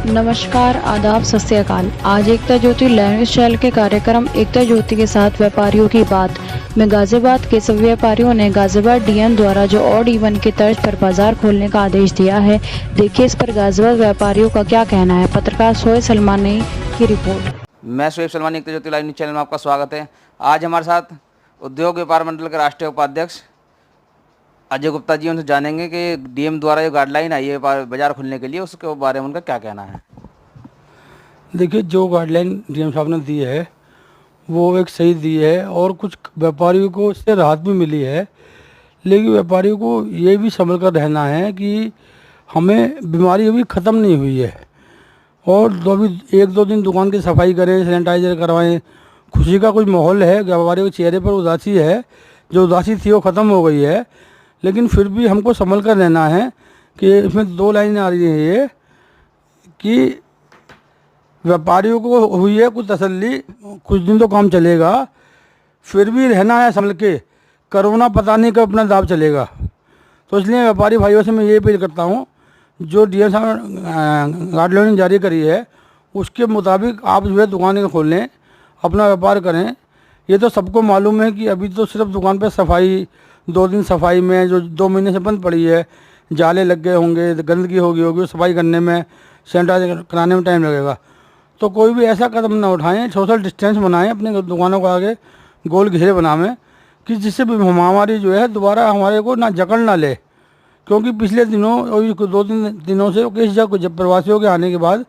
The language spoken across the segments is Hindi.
नमस्कार, आदाब, सत श्री अकाल। आज एकता ज्योति लैंग्वेज चैनल के कार्यक्रम एकता ज्योति के साथ व्यापारियों की बात में गाजियाबाद के सभी व्यापारियों ने गाजियाबाद डीएम द्वारा जो ऑड इवन की तर्ज पर बाजार खोलने का आदेश दिया है, देखिए इस पर गाजियाबाद व्यापारियों का क्या कहना है। पत्रकार सोहेब सलमानी की रिपोर्ट। मैं सोहेब सलमानी, एकता ज्योति लाइव न्यूज चैनल में आपका स्वागत है। आज हमारे साथ उद्योग व्यापार मंडल के राष्ट्रीय उपाध्यक्ष अजय गुप्ता जी, उनसे जानेंगे कि डीएम द्वारा जो गाइडलाइन आई है बाजार खुलने के लिए, उसके बारे में उनका क्या कहना है। देखिए, जो गाइडलाइन डीएम साहब ने दी है वो एक सही दी है और कुछ व्यापारियों को इससे राहत भी मिली है। लेकिन व्यापारियों को ये भी संभल कर रहना है कि हमें बीमारी अभी ख़त्म नहीं हुई है और अभी 1-2 दिन दुकान की सफाई करें, सैनिटाइजर करवाएं। खुशी का कुछ माहौल है, व्यापारियों के चेहरे पर उदासी है, जो उदासी थी वो ख़त्म हो गई है। लेकिन फिर भी हमको संभल कर रहना है कि इसमें 2 लाइनें आ रही हैं ये कि व्यापारियों को हुई है कुछ तसल्ली, कुछ दिन तो काम चलेगा, फिर भी रहना है संभल के, कोरोना पता नहीं कब अपना दाव चलेगा। तो इसलिए व्यापारी भाइयों से मैं ये अपील करता हूँ, जो डीएम साहब ने गाइडलाइन जारी करी है उसके मुताबिक आप जो है दुकानें खोल लें, अपना व्यापार करें। ये तो सबको मालूम है कि अभी तो सिर्फ दुकान पर सफाई, 2 दिन सफाई में जो 2 महीने से बंद पड़ी है, जाले लग गए होंगे, गंदगी होगी, सफाई करने में, सैनिटाइजर कराने में टाइम लगेगा। तो कोई भी ऐसा कदम ना उठाएं, सोशल डिस्टेंस बनाएं, अपने दुकानों को आगे गोल घेरे बनाएं कि जिससे भी महामारी जो है दोबारा हमारे को ना जकड़ ना ले। क्योंकि पिछले दिनों 2-3 दिनों से केस जब प्रवासियों के आने के बाद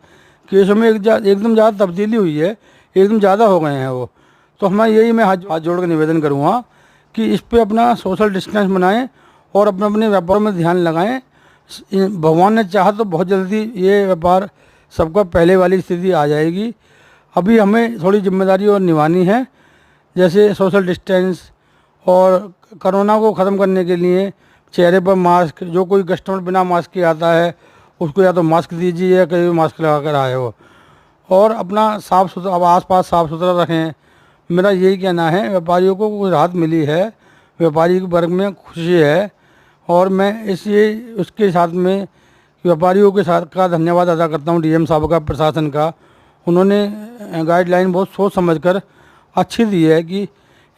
केसों में एकदम ज़्यादा तब्दीली हुई है, एकदम ज़्यादा हो गए हैं वो। तो हमारा यही मैं हाथ जोड़ कर निवेदन करूँगा कि इस पे अपना सोशल डिस्टेंस बनाएं और अपने अपने व्यापार में ध्यान लगाएं। भगवान ने चाहा तो बहुत जल्दी ये व्यापार सबका पहले वाली स्थिति आ जाएगी। अभी हमें थोड़ी जिम्मेदारी और निभानी है, जैसे सोशल डिस्टेंस और कोरोना को ख़त्म करने के लिए चेहरे पर मास्क, जो कोई कस्टमर बिना मास्क के आता है उसको या तो मास्क दीजिए या कहीं मास्क लगा कर आए हो, और अपना साफ़ सुथरा, अब आस-पास साफ़ सुथरा रखें। मेरा यही कहना है। व्यापारियों को कुछ राहत मिली है, व्यापारी के वर्ग में खुशी है और मैं इसलिए उसके साथ में व्यापारियों के साथ का धन्यवाद अदा करता हूँ डीएम साहब का, प्रशासन का। उन्होंने गाइडलाइन बहुत सोच समझकर अच्छी दी है कि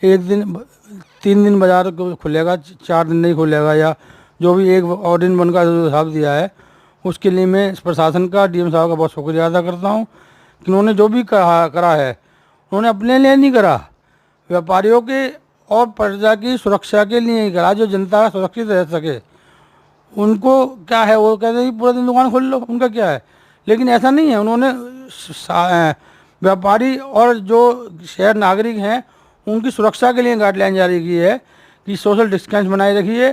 3 दिन बाज़ार खुलेगा, 4 दिन नहीं खुलेगा, या जो भी एक और दिन बनकर हिसाब दिया है उसके लिए मैं प्रशासन का, डीएम साहब का बहुत शुक्रिया अदा करता हूँ कि उन्होंने जो भी करा है उन्होंने अपने लिए नहीं करा, व्यापारियों के और प्रजा की सुरक्षा के लिए ही करा, जो जनता सुरक्षित रह सके। उनको क्या है, वो कहते हैं कि पूरा दिन दुकान खोल लो, उनका क्या है। लेकिन ऐसा नहीं है, उन्होंने व्यापारी और जो शहर नागरिक हैं उनकी सुरक्षा के लिए गाइडलाइन जारी की है कि सोशल डिस्टेंस बनाए रखिए।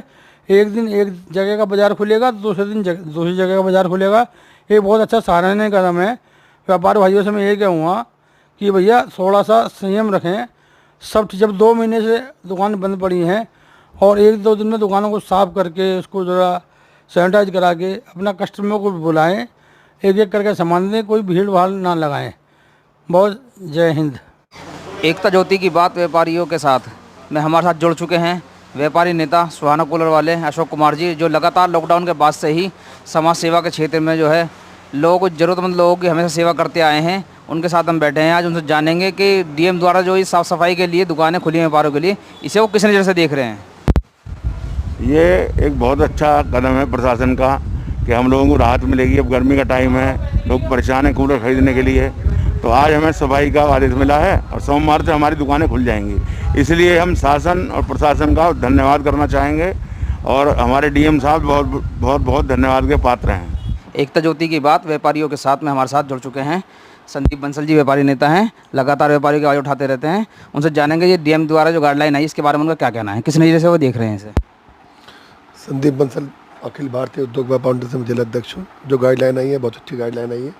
एक दिन एक जगह का बाज़ार खुलेगा, दूसरे दिन दूसरी जगह का बाज़ार खुलेगा। ये बहुत अच्छा सराहनीय कदम है। व्यापारी भाइयों से मैं ये कहूँगा कि भैया थोड़ा सा संयम रखें। सब जब 2 महीने से दुकान बंद पड़ी हैं और 1-2 दिन में दुकानों को साफ़ करके उसको ज़रा सैनिटाइज करा के अपना कस्टमर को बुलाएं, एक करके सामान दें, कोई भीड़ भाड़ ना लगाएं। बहुत जय हिंद। एकता ज्योति की बात व्यापारियों के साथ में हमारे साथ जुड़ चुके हैं व्यापारी नेता सुहाना कूलर वाले अशोक कुमार जी, जो लगातार लॉकडाउन के बाद से ही समाज सेवा के क्षेत्र में जो है ज़रूरतमंद लोगों की हमेशा सेवा करते आए हैं। उनके साथ हम बैठे हैं। आज उनसे जानेंगे कि डीएम द्वारा जो इस साफ़ सफाई के लिए दुकानें खुली हैं व्यापारियों के लिए, इसे वो किस नज़र से देख रहे हैं। ये एक बहुत अच्छा कदम है प्रशासन का कि हम लोगों को राहत मिलेगी। अब गर्मी का टाइम है, लोग परेशान हैं कूलर खरीदने के लिए। तो आज हमें सफाई का आदेश मिला है और सोमवार से हमारी दुकानें खुल जाएंगी। इसलिए हम शासन और प्रशासन का धन्यवाद करना चाहेंगे और हमारे डीएम साहब बहुत धन्यवाद के पात्र हैं। एकता ज्योति की बात व्यापारियों के साथ में हमारे साथ जुड़ चुके हैं संदीप बंसल जी, व्यापारी नेता हैं, लगातार व्यापारियों की आवाज़ उठाते रहते हैं। उनसे जानेंगे ये डीएम द्वारा जो गाइडलाइन आई इसके बारे में उनका क्या कहना है, किस नज़रिए से वो देख रहे हैं इसे। संदीप बंसल, अखिल भारतीय उद्योग व्यापार मंडल से जिला अध्यक्ष हूँ। जो गाइडलाइन आई है बहुत अच्छी गाइडलाइन आई है,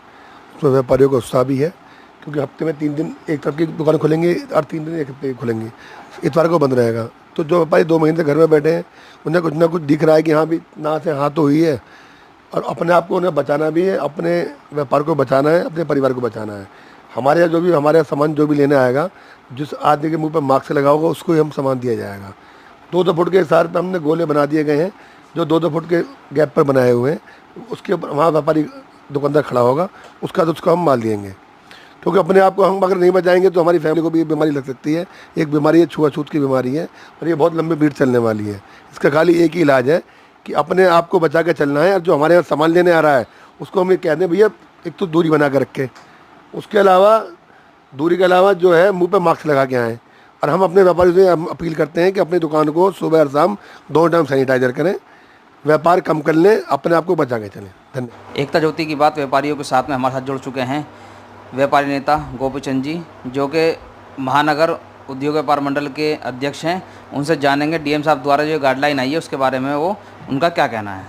उसमें व्यापारियों का उत्साह भी है क्योंकि हफ्ते में 3 दिन एक तरफ की दुकान खुलेंगे और 3 दिन एक हफ्ते की खुलेंगी, इतवार को बंद रहेगा। तो जो व्यापारी 2 महीने से घर में बैठे हैं उन्हें कुछ ना कुछ दिख रहा है कि हाँ भी ना से हाँ तो हुई है, और अपने आप को उन्हें बचाना भी है, अपने व्यापार को बचाना है, अपने परिवार को बचाना है। हमारे यहाँ जो भी हमारे सामान जो भी लेने आएगा, जिस आदमी के मुंह पर मास्क लगा होगा उसको ही हम सामान दिया जाएगा। 2-2 फुट के हिसाब पर हमने गोले बना दिए गए हैं, जो 2-2 फुट के गैप पर बनाए हुए हैं। उसके ऊपर वहाँ व्यापारी दुकानदार खड़ा होगा उसका तो उसको हम माल देंगे, क्योंकि अपने आप को हम अगर नहीं बचाएंगे तो हमारी फैमिली को भी ये बीमारी लग सकती है। एक बीमारी है छुआछूत की बीमारी है और ये बहुत लंबे भीड़ चलने वाली है। इसका खाली एक ही इलाज है कि अपने आप को बचा के चलना है, और जो हमारे यहाँ सामान लेने आ रहा है उसको हम ये कह दें भैया एक तो दूरी बना कर रखे, उसके अलावा दूरी के अलावा जो है मुंह पे मास्क लगा के आएँ। और हम अपने व्यापारियों से हम अपील करते हैं कि अपनी दुकान को सुबह और शाम दोनों टाइम सैनिटाइजर करें, व्यापार कम कर लें, अपने आप को बचा के चलें। धन्यवाद। एकता ज्योति की बात व्यापारियों के साथ में हमारे साथ जुड़ चुके हैं व्यापारी नेता गोपीचंद जी, जो कि महानगर उद्योग व्यापार मंडल के अध्यक्ष हैं। उनसे जानेंगे डीएम साहब द्वारा जो गाइडलाइन आई है उसके बारे में वो उनका क्या कहना है।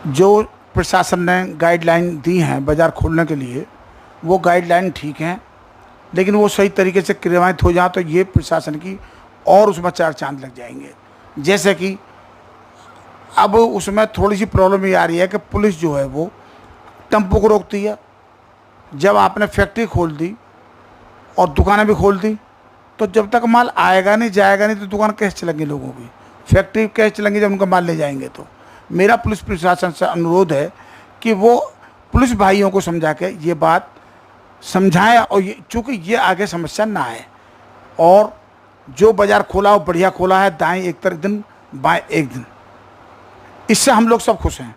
जो प्रशासन ने गाइडलाइन दी हैं बाज़ार खोलने के लिए, वो गाइडलाइन ठीक हैं, लेकिन वो सही तरीके से क्रियान्वित हो जाए तो ये प्रशासन की और उसमें 4 चांद लग जाएंगे। जैसे कि अब उसमें थोड़ी सी प्रॉब्लम ये आ रही है कि पुलिस जो है वो टेम्पो को रोकती है। जब आपने फैक्ट्री खोल दी और दुकानें भी खोल दी तो जब तक माल आएगा नहीं जाएगा नहीं तो दुकान कैसे चलेंगी लोगों की, फैक्ट्री कैसे चलेंगी जब उनका माल ले जाएंगे। तो मेरा पुलिस प्रशासन से अनुरोध है कि वो पुलिस भाइयों को समझा के ये बात समझाएं, और ये चूँकि ये आगे समस्या ना आए। और जो बाज़ार खोला वो बढ़िया खोला है, दाएं एक दिन बाएं एक दिन, इससे हम लोग सब खुश हैं।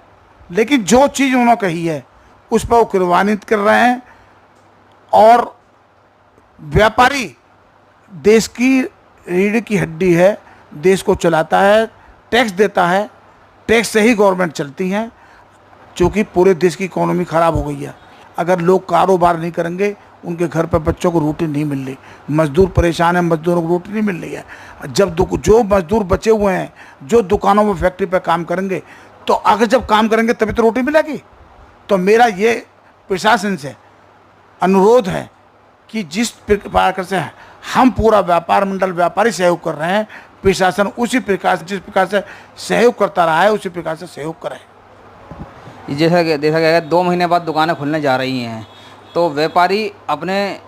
लेकिन जो चीज़ उन्होंने कही है उस पर वो क्रियान्वित कर रहे हैं। और व्यापारी देश की रीढ़ की हड्डी है, देश को चलाता है, टैक्स देता है, टैक्स से ही गवर्नमेंट चलती है। क्योंकि पूरे देश की इकोनॉमी ख़राब हो गई है। अगर लोग कारोबार नहीं करेंगे उनके घर पर बच्चों को रोटी नहीं मिल रही, मजदूर परेशान है, मजदूरों को रोटी नहीं मिल रही है। जब जो मजदूर बचे हुए हैं जो दुकानों में फैक्ट्री पर काम करेंगे तो अगर जब काम करेंगे तभी तो रोटी मिलेगी। तो मेरा ये प्रशासन से अनुरोध है कि जिस प्रकार से हम पूरा व्यापार मंडल व्यापारी सहयोग कर रहे हैं, प्रशासन उसी प्रकार से जिस प्रकार से सहयोग करता रहा है उसी प्रकार से सहयोग करे। जैसा कि देखा गया है 2 महीने बाद दुकानें खुलने जा रही हैं, तो व्यापारी अपने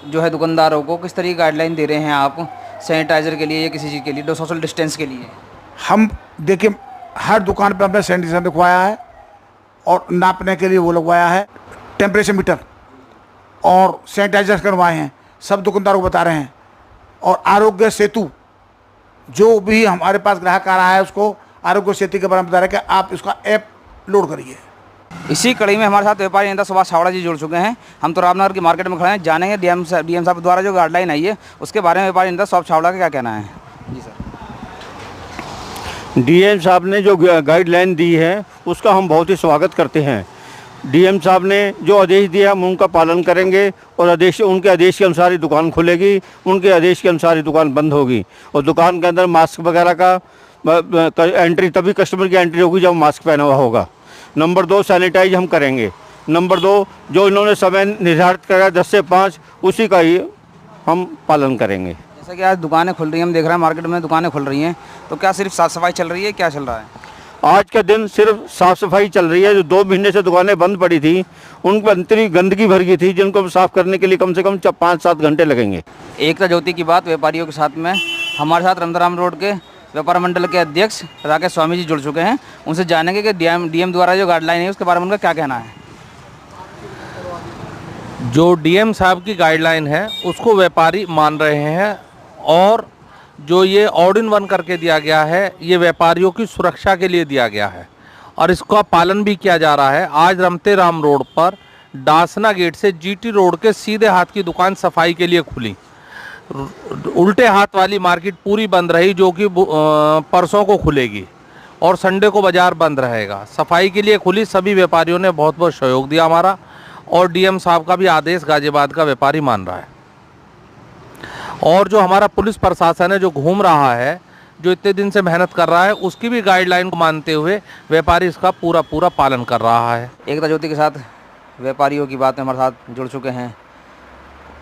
जो है दुकानदारों को किस तरह की गाइडलाइन दे रहे हैं आप सैनिटाइज़र के लिए या किसी चीज़ के लिए, सोशल डिस्टेंस के लिए? हम देखिए हर दुकान पे हमने सैनिटाइजर रखवाया है और नापने के लिए वो लगवाया है, टेम्परेचर मीटर और सैनिटाइजर करवाए हैं, सब दुकानदारों को बता रहे हैं। और आरोग्य सेतु जो भी हमारे पास ग्राहक आ रहा है उसको आरोग्य सेतु के बारे में बता रहे हैं कि आप इसका ऐप लोड करिए। इसी कड़ी में हमारे साथ व्यापारी नेता सुभाष छावड़ा जी जुड़ चुके हैं। हम तो रामनगर की मार्केट में खड़े हैं, जानेंगे डीएम साहब द्वारा जो गाइडलाइन आई है उसके बारे में व्यापारी नेता सुभाष छावड़ा का क्या कहना है। जी सर। डीएम साहब ने जो गाइडलाइन दी है उसका हम बहुत ही स्वागत करते हैं। डीएम साहब ने जो आदेश दिया हम उनका पालन करेंगे और उनके आदेश के अनुसार ही दुकान खुलेगी, उनके आदेश के अनुसार ही दुकान बंद होगी। और दुकान के अंदर मास्क वगैरह का एंट्री तभी कस्टमर की एंट्री होगी जब मास्क पहना हुआ होगा। नंबर 2 सैनिटाइज हम करेंगे। नंबर 2 जो इन्होंने समय निर्धारित करा 10 से 5 उसी का ही हम पालन करेंगे। जैसा कि आज दुकानें खुल रही हैं, हम देख रहे हैं मार्केट में दुकानें खुल रही हैं, तो क्या सिर्फ साफ़ सफाई चल रही है, क्या चल रहा है? आज का दिन सिर्फ साफ़ सफाई चल रही है। जो 2 महीने से दुकानें बंद पड़ी थी उन पर इतनी गंदगी भर गई थी जिनको साफ़ करने के लिए कम से कम 5-7 घंटे लगेंगे। एकता ज्योति की बात व्यापारियों के साथ में हमारे साथ रमदाराम रोड के व्यापार मंडल के अध्यक्ष राकेश स्वामी जी जुड़ चुके हैं। उनसे जानेंगे कि डीएम द्वारा जो गाइडलाइन है उसके बारे में उनका क्या कहना है। जो डीएम साहब की गाइडलाइन है उसको व्यापारी मान रहे हैं, और जो ये ऑल इन वन करके दिया गया है ये व्यापारियों की सुरक्षा के लिए दिया गया है और इसका पालन भी किया जा रहा है। आज रमते राम रोड पर डासना गेट से जीटी रोड के सीधे हाथ की दुकान सफाई के लिए खुली। उल्टे हाथ वाली मार्केट पूरी बंद रही जो कि परसों को खुलेगी, और संडे को बाज़ार बंद रहेगा। सफाई के लिए खुली, सभी व्यापारियों ने बहुत बहुत सहयोग दिया हमारा, और डीएम साहब का भी आदेश गाजियाबाद का व्यापारी मान रहा है। और जो हमारा पुलिस प्रशासन है जो घूम रहा है, जो इतने दिन से मेहनत कर रहा है, उसकी भी गाइडलाइन को मानते हुए व्यापारी इसका पूरा पालन कर रहा है। एकता ज्योति के साथ व्यापारियों की बात में हमारे साथ जुड़ चुके हैं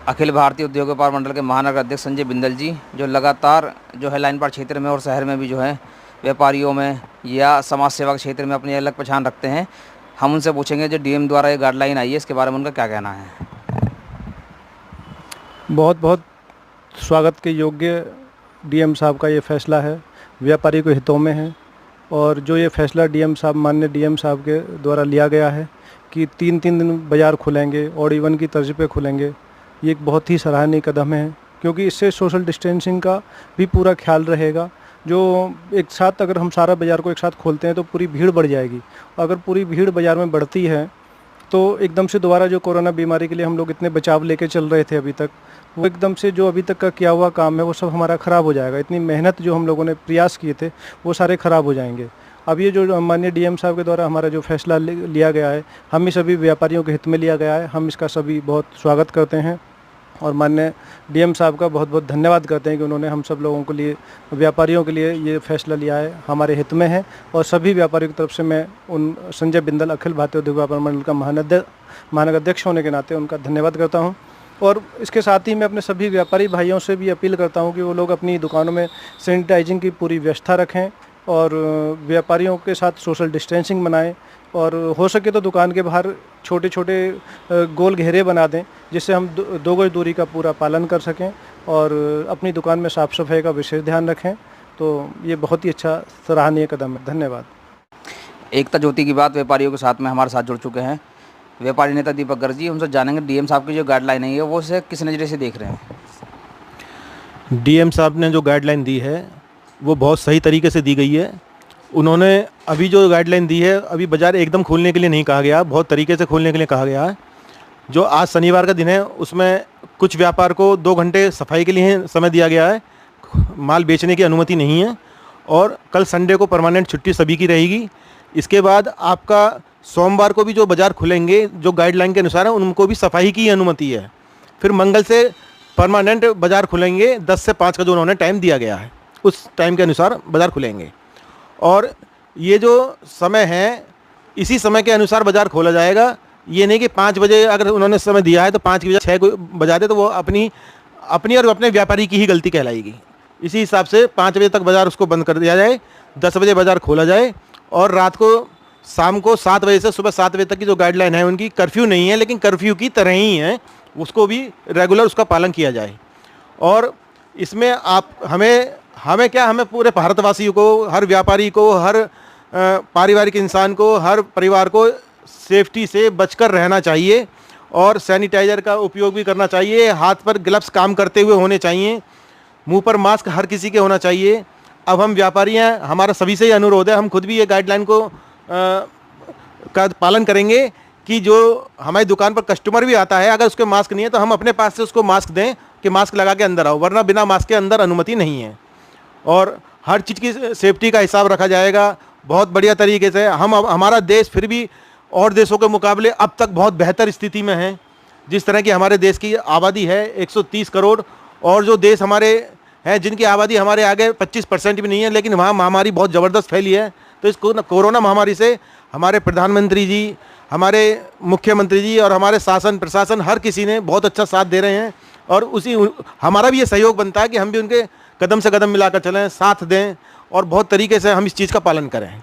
अखिल भारतीय उद्योग व्यापार मंडल के महानगर अध्यक्ष संजय बिंदल जी, जो लगातार जो है लाइन पार क्षेत्र में और शहर में भी जो है व्यापारियों में या समाज सेवा के क्षेत्र में अपनी अलग पहचान रखते हैं। हम उनसे पूछेंगे जो डीएम द्वारा ये गाइडलाइन आई है इसके बारे में उनका क्या कहना है। बहुत बहुत स्वागत के योग्य डीएम साहब का ये फैसला है, व्यापारी को हितों में है। और जो ये फैसला डीएम साहब, माननीय डीएम साहब के द्वारा लिया गया है कि 3-3 दिन बाज़ार खुलेंगे, ऑड इवन की तर्ज पे खुलेंगे, ये एक बहुत ही सराहनीय कदम है, क्योंकि इससे सोशल डिस्टेंसिंग का भी पूरा ख्याल रहेगा। जो एक साथ अगर हम सारा बाज़ार को एक साथ खोलते हैं तो पूरी भीड़ बढ़ जाएगी। अगर पूरी भीड़ बाज़ार में बढ़ती है तो एकदम से दोबारा जो कोरोना बीमारी के लिए हम लोग इतने बचाव लेके चल रहे थे अभी तक, वो एकदम से जो अभी तक का किया हुआ काम है वो सब हमारा ख़राब हो जाएगा। इतनी मेहनत जो हम लोगों ने प्रयास किए थे वो सारे ख़राब हो जाएंगे। अब ये जो माननीय डीएम साहब के द्वारा हमारा जो फैसला लिया गया है, हम ही सभी व्यापारियों के हित में लिया गया है, हम इसका सभी बहुत स्वागत करते हैं और माननीय डीएम साहब का बहुत बहुत धन्यवाद करते हैं कि उन्होंने हम सब लोगों के लिए, व्यापारियों के लिए ये फैसला लिया है, हमारे हित में है। और सभी व्यापारियों की तरफ से मैं उन संजय बिंदल अखिल भारतीय उद्योग व्यापार मंडल का महानगराध्यक्ष होने के नाते उनका धन्यवाद करता हूँ। और इसके साथ ही मैं अपने सभी व्यापारी भाइयों से भी अपील करता हूँ कि वो लोग अपनी दुकानों में सैनिटाइजिंग की पूरी व्यवस्था रखें और व्यापारियों के साथ सोशल डिस्टेंसिंग बनाएं और हो सके तो दुकान के बाहर छोटे छोटे गोल घेरे बना दें, जिससे हम 2 गज दूरी का पूरा पालन कर सकें और अपनी दुकान में साफ़ सफाई का विशेष ध्यान रखें। तो ये बहुत ही अच्छा सराहनीय कदम है। धन्यवाद। एकता ज्योति की बात व्यापारियों के साथ में हमारे साथ जुड़ चुके हैं व्यापारी नेता दीपक गर्ग जी। उनसे जानेंगे डीएम साहब की जो गाइडलाइन है वो उसे किस नज़रिए से देख रहे हैं। डीएम साहब ने जो गाइडलाइन दी है वो बहुत सही तरीके से दी गई है। उन्होंने अभी जो गाइडलाइन दी है, अभी बाज़ार एकदम खोलने के लिए नहीं कहा गया, बहुत तरीके से खोलने के लिए कहा गया है। जो आज शनिवार का दिन है उसमें कुछ व्यापार को 2 घंटे सफाई के लिए समय दिया गया है, माल बेचने की अनुमति नहीं है। और कल संडे को परमानेंट छुट्टी सभी की रहेगी। इसके बाद आपका सोमवार को भी जो बाज़ार खुलेंगे जो गाइडलाइन के अनुसार है उनको भी सफाई की अनुमति है। फिर मंगल से परमानेंट बाज़ार खुलेंगे 10 से 5 का जो उन्होंने टाइम दिया गया है, उस टाइम के अनुसार बाज़ार खुलेंगे। और ये जो समय है इसी समय के अनुसार बाज़ार खोला जाएगा। ये नहीं कि 5 बजे अगर उन्होंने समय दिया है तो 5 की बजाय 6 को बजा दे, तो वो अपनी और अपने व्यापारी की ही गलती कहलाएगी। इसी हिसाब से 5 बजे तक बाज़ार उसको बंद कर दिया जाए, 10 बजे बाज़ार खोला जाए और रात को शाम को 7 बजे से सुबह 7 बजे तक की जो गाइडलाइन है उनकी कर्फ्यू नहीं है लेकिन कर्फ्यू की तरह ही है, उसको भी रेगुलर उसका पालन किया जाए। और इसमें हमें पूरे भारतवासियों को, हर व्यापारी को, हर पारिवारिक इंसान को, हर परिवार को सेफ्टी से बचकर रहना चाहिए और सैनिटाइज़र का उपयोग भी करना चाहिए। हाथ पर ग्लव्स काम करते हुए होने चाहिए, मुंह पर मास्क हर किसी के होना चाहिए। अब हम व्यापारी हैं, हमारा सभी से ही अनुरोध है, हम खुद भी ये गाइडलाइन को का पालन करेंगे कि जो हमारी दुकान पर कस्टमर भी आता है अगर उसके मास्क नहीं है तो हम अपने पास से उसको मास्क दें कि मास्क लगा के अंदर आओ, वरना बिना मास्क के अंदर अनुमति नहीं है। और हर चीज़ की सेफ्टी का हिसाब रखा जाएगा बहुत बढ़िया तरीके से। हमारा देश फिर भी और देशों के मुकाबले अब तक बहुत बेहतर स्थिति में है। जिस तरह की हमारे देश की आबादी है 130 करोड़, और जो देश हमारे हैं जिनकी आबादी हमारे आगे 25% भी नहीं है, लेकिन वहाँ महामारी बहुत ज़बरदस्त फैली है। तो इस कोरोना महामारी से हमारे प्रधानमंत्री जी, हमारे मुख्यमंत्री जी और हमारे शासन प्रशासन हर किसी ने बहुत अच्छा साथ दे रहे हैं। और हमारा भी ये सहयोग बनता है कि हम भी उनके कदम से कदम मिलाकर चलें, साथ दें और बहुत तरीके से हम इस चीज़ का पालन करें।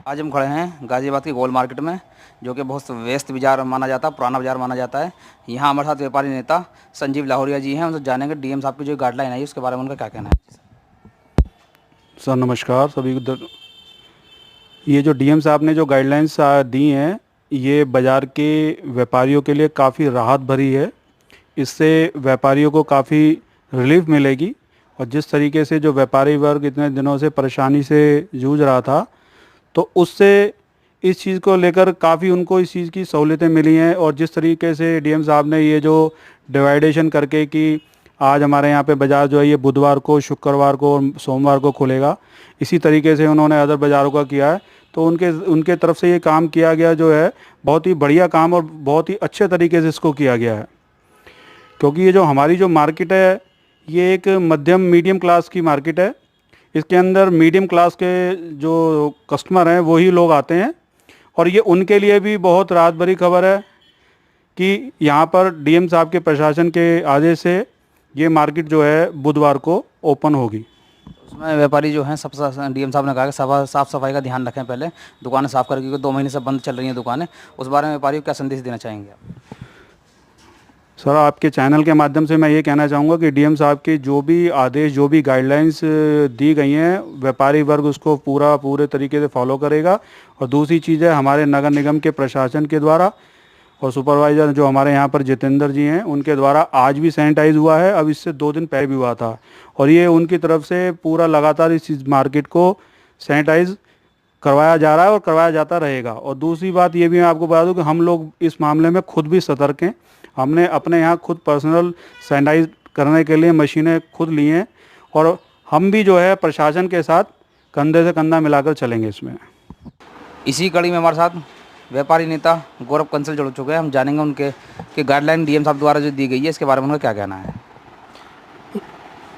आज हम खड़े हैं गाज़ियाबाद की गोल मार्केट में, जो कि बहुत व्यस्त बाजार माना जाता है, पुराना बाजार माना जाता है। यहाँ हमारे साथ व्यापारी नेता संजीव लाहौरिया जी हैं, उनसे जानेंगे डीएम साहब की जो गाइडलाइन आई उसके बारे में उनका क्या कहना है। सर नमस्कार सभी को। ये जो डीएम साहब ने जो गाइडलाइंस दी हैं ये बाज़ार के व्यापारियों के लिए काफ़ी राहत भरी है। इससे व्यापारियों को काफ़ी रिलीफ मिलेगी। और जिस तरीके से जो व्यापारी वर्ग इतने दिनों से परेशानी से जूझ रहा था, तो उससे इस चीज़ को लेकर काफ़ी उनको इस चीज़ की सहूलियतें मिली हैं। और जिस तरीके से डीएम साहब ने ये जो डिवाइडेशन करके कि आज हमारे यहाँ पे बाज़ार जो है ये बुधवार को, शुक्रवार को और सोमवार को खुलेगा, इसी तरीके से उन्होंने अदर बाज़ारों का किया है। तो उनके तरफ से ये काम किया गया जो है बहुत ही बढ़िया काम और बहुत ही अच्छे तरीके से इसको किया गया है। क्योंकि ये जो हमारी जो मार्केट है ये एक मीडियम क्लास की मार्केट है। इसके अंदर मीडियम क्लास के जो कस्टमर हैं वही लोग आते हैं। और ये उनके लिए भी बहुत राहत भरी खबर है कि यहाँ पर डीएम साहब के प्रशासन के आदेश से ये मार्केट जो है बुधवार को ओपन होगी। उसमें व्यापारी जो हैं सबसे डीएम साहब ने कहा कि साफ़ सफाई का ध्यान रखें, पहले दुकानें साफ़ करके, क्योंकि 2 महीने से बंद चल रही हैं दुकानें। उस बारे में व्यापारियों को क्या संदेश देना चाहेंगे आप? सर, आपके चैनल के माध्यम से मैं ये कहना चाहूँगा कि डीएम साहब के जो भी आदेश, जो भी गाइडलाइंस दी गई हैं, व्यापारी वर्ग उसको पूरे तरीके से फॉलो करेगा। और दूसरी चीज़ है, हमारे नगर निगम के प्रशासन के द्वारा और सुपरवाइज़र जो हमारे यहाँ पर जितेंद्र जी हैं, उनके द्वारा आज भी सैनिटाइज हुआ है। अब इससे 2 दिन पहले भी हुआ था और ये उनकी तरफ से पूरा लगातार इस मार्केट को सैनिटाइज करवाया जा रहा है और करवाया जाता रहेगा। और दूसरी बात ये भी मैं आपको बता दूं कि हम लोग इस मामले में खुद भी सतर्क हैं। हमने अपने यहाँ खुद पर्सनल सैनिटाइज करने के लिए मशीनें खुद ली हैं और हम भी जो है प्रशासन के साथ कंधे से कंधा मिलाकर चलेंगे इसमें। इसी कड़ी में हमारे साथ व्यापारी नेता गौरव कंसल जुड़ चुके हैं। हम जानेंगे उनके कि गाइडलाइन डीएम साहब द्वारा जो दी गई है इसके बारे में उनका क्या कहना है।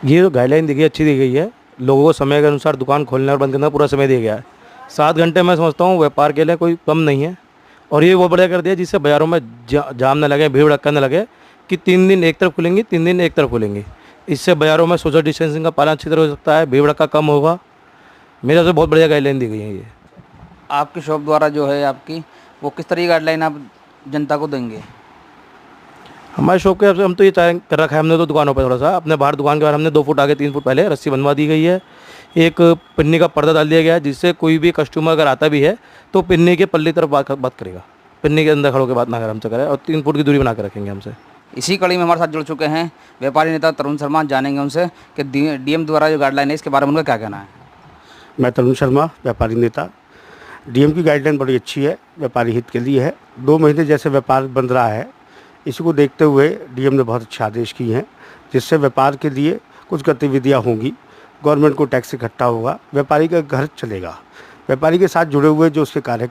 ये जो गाइडलाइन दी गई अच्छी दी गई है। लोगों को समय के अनुसार दुकान खोलने और बंद करने का पूरा समय दिया गया है। 7 घंटे मैं समझता हूँ व्यापार के लिए कोई कम नहीं है। और ये वो बढ़िया कर दिया जिससे बाज़ारों में जाम न लगे, भीड़ भड़क्का न लगे कि 3 दिन एक तरफ खुलेंगी, 3 दिन एक तरफ खुलेंगी। इससे बाज़ारों में सोशल डिस्टेंसिंग का पालन अच्छी तरह हो सकता है, भीड़ भड़क्का कम होगा। मेरे से बहुत बढ़िया गाइडलाइन दी गई है। ये आपकी शॉप द्वारा जो है आपकी वो किस तरह की गाइडलाइन आप जनता को देंगे? हमारे शॉप के हम तो ये कर रखा है हमने तो दुकानों पर थोड़ा सा अपने बाहर दुकान के बाहर हमने 2 फुट आगे 3 फुट पहले रस्सी बनवा दी गई है। एक पिन्नी का पर्दा डाल दिया गया है जिससे कोई भी कस्टमर अगर आता भी है तो पिन्नी के पल्ली तरफ बात करेगा, पिन्नी के अंदर खड़ो के बात ना कर हमसे करे और 3 फुट की दूरी बना कर रखेंगे हमसे। इसी कड़ी में हमारे साथ जुड़ चुके हैं व्यापारी नेता तरुण शर्मा। जानेंगे उनसे कि डीएम द्वारा जो गाइडलाइन है इसके बारे में उनका क्या कहना है। मैं तरुण शर्मा, व्यापारी नेता। डीएम की गाइडलाइन बड़ी अच्छी है, व्यापारी हित के लिए है। 2 महीने जैसे व्यापार बंद रहा है, इसी को देखते हुए डीएम ने बहुत अच्छे आदेश किए हैं जिससे व्यापार के लिए कुछ गतिविधियां होंगी, गवर्नमेंट को टैक्स इकट्ठा होगा, व्यापारी का घर चलेगा, व्यापारी के साथ जुड़े हुए जो उसके कार्य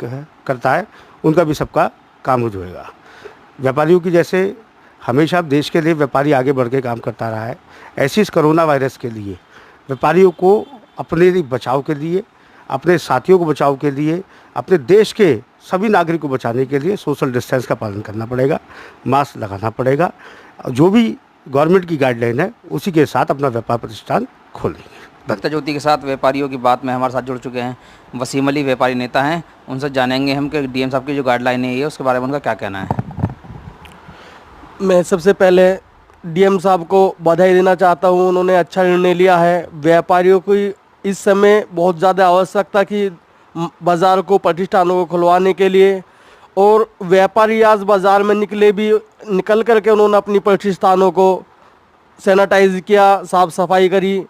करता है उनका भी सबका काम हो जाएगा। व्यापारियों की जैसे हमेशा देश के लिए व्यापारी आगे बढ़ के काम करता रहा है, ऐसे इस कोरोना वायरस के लिए व्यापारियों को अपने बचाव के लिए, अपने साथियों को बचाव के लिए, अपने देश के सभी नागरिक को बचाने के लिए सोशल डिस्टेंस का पालन करना पड़ेगा, मास्क लगाना पड़ेगा। जो भी गवर्नमेंट की गाइडलाइन है उसी के साथ अपना व्यापार प्रतिष्ठान खोलेंगे। भक्त ज्योति के साथ व्यापारियों की बात में हमारे साथ जुड़ चुके हैं वसीम अली, व्यापारी नेता हैं। उनसे जानेंगे हम कि डीएम साहब की जो गाइडलाइन है उसके बारे में उनका क्या कहना है। मैं सबसे पहले डीएम साहब को बधाई देना चाहता हूँ। उन्होंने अच्छा निर्णय लिया है। व्यापारियों की इस समय बहुत ज़्यादा आवश्यकता कि बाज़ार को, प्रतिष्ठानों को खुलवाने के लिए, और व्यापारी आज बाज़ार में निकल करके उन्होंने अपनी प्रतिष्ठानों को सैनिटाइज किया, साफ़ सफाई करी।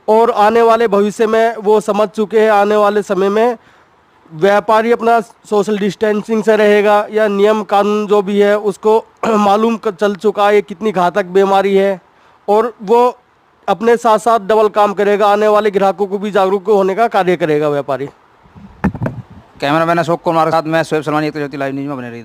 और आने वाले भविष्य में वो समझ चुके हैं आने वाले समय में व्यापारी अपना सोशल डिस्टेंसिंग से रहेगा या नियम कानून जो भी है उसको मालूम चल चुका है कितनी घातक बीमारी है, और वो अपने साथ साथ डबल काम करेगा, आने वाले ग्राहकों को भी जागरूक होने का कार्य करेगा व्यापारी। कैमरामैन अशोक कुमार के साथ मैं शोएब सलमानी, एक ज्योति लाइव न्यूज़ में बने रही।